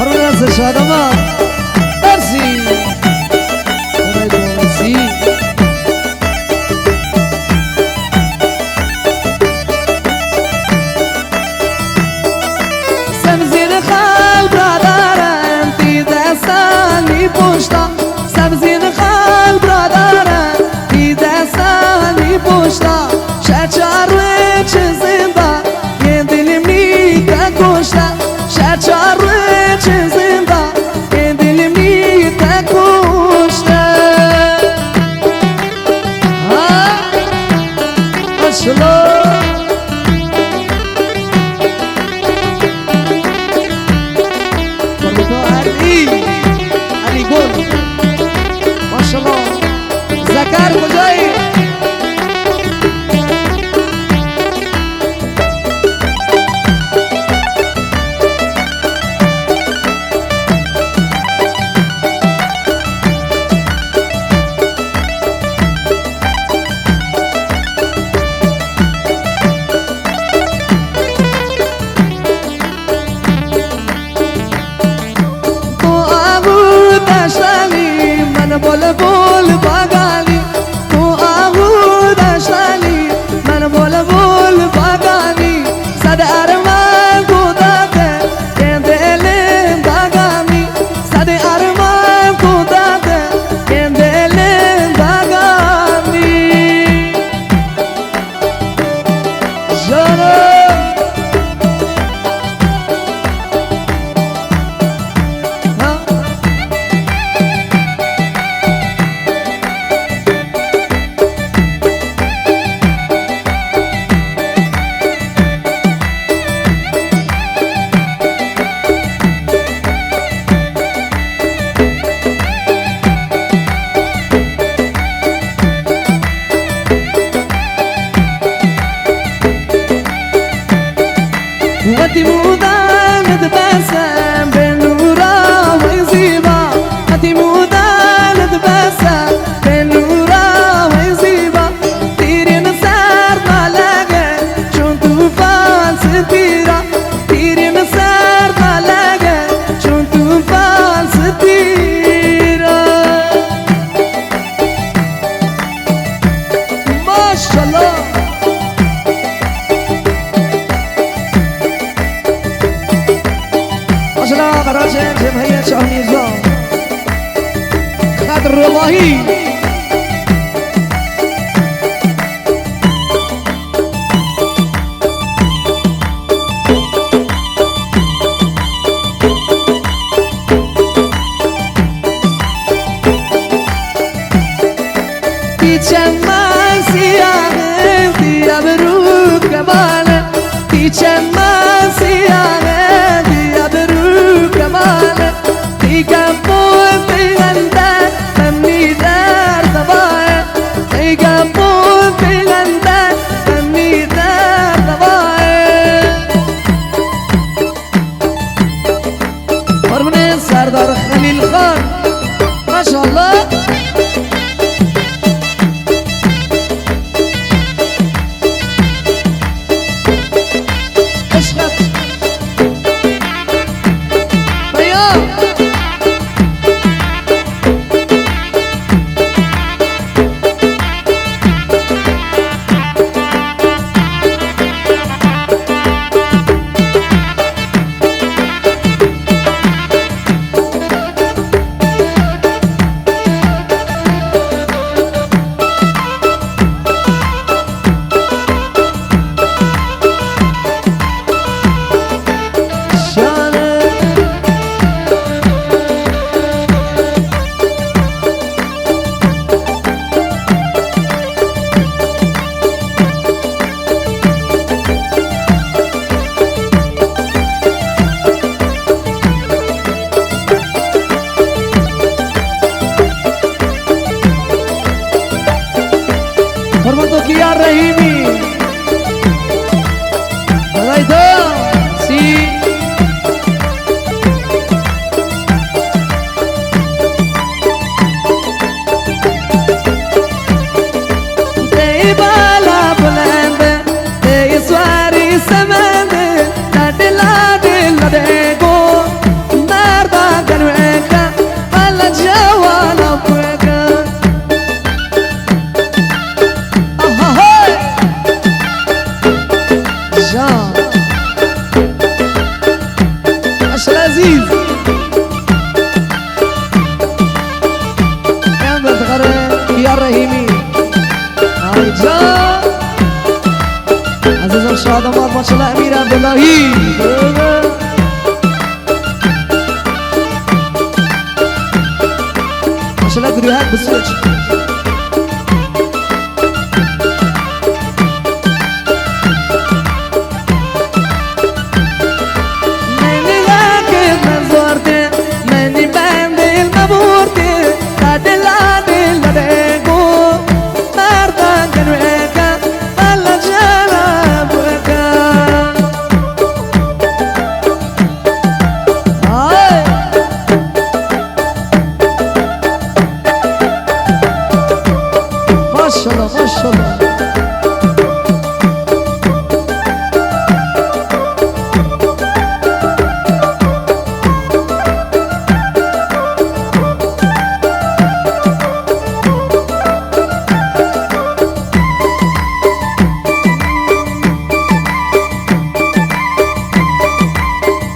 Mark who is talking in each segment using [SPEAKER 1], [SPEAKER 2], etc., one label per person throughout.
[SPEAKER 1] Arrasa Şadama Mersi Mersi Sebzini khal bradaren Ti destani poshta Sebzini khal bradaren Ti destani poshta Şeçarı çizinda Ye dilimni te koşta Şeçarı çizinda Ye dilimni te koşta Ha Aşıla Ali Gol Maşallah Zakar Kocayı بول بول باغانی تو آهو داشتانی من بول بول باغانی صد ارمان کوداته که دلم باغانی صد ارمان کوداته که دلم باغانی جانم وقتی مودن دبسم به نورا و زیبا وقتی مودن دبسم به نورا و زیبا تیرین سر ملگه چون توفان ستیرا تیرین سر ملگه چون توفان ستیرا ماشالله قرار جمعیه شاه میرزا خدر رواهی پیچم من سیاهه دیاب رو کماله پیچم من سیاهه دیاب رو کماله دیگم بود بیغنده منی در دبایه دیگم بود بیغنده منی در دبایه قربون سردار خلیل خان ماشاءالله Kiar Rahimi Bye see برا دمار ما شاء الله امیر عبداللهی ما شاء الله گروهک بسیج ما شاء الله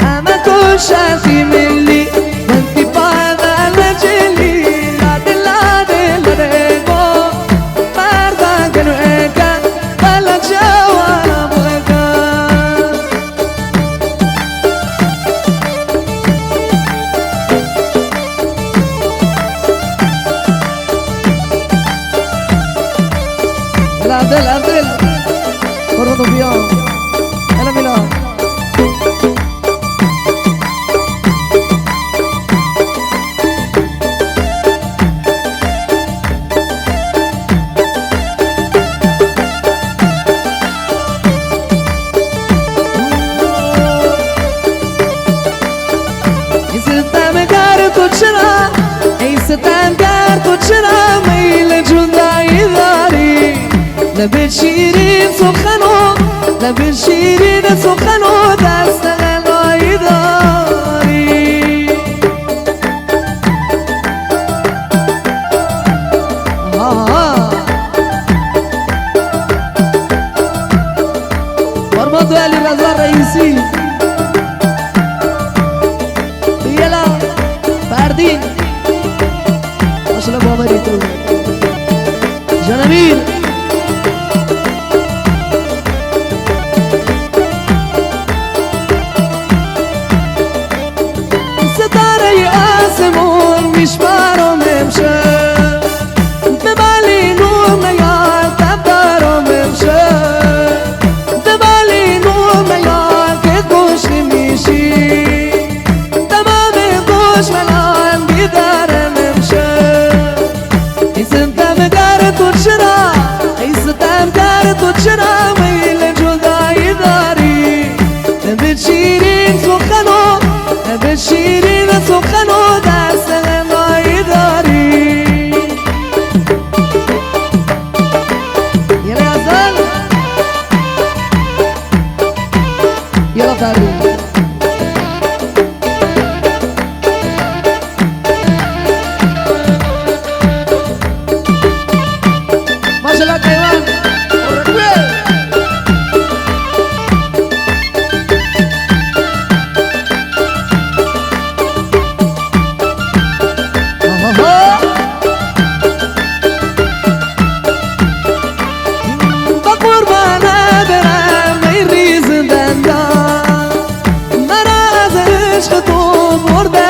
[SPEAKER 1] أما كل شافي مني وانتي بعد لجلي لا دلا دلا عبدل عبدل برضو بيان هلا ميلاد ستم کار تو چرا ای ستم کار تو چرا میل جدایی داری لب شیرین سخنو لب شیرین سخنو دست غنایی داری فرماد علی رضا رئیسی یلا فردین ماشاءالله باوری تو جانمیر میشمارم امشب ببالی نور نیاد دفترم امشب ببالی نور نیاد که گوش میشی تمام گوش منان بیدارم امشب ای ستم کار تو چرا ای ستم کار تو چرا میل جدایی داری لب شیرین سخنو لب شیرین سخنو دست يلا فارو ما شاء الله كيوان عشق تو برده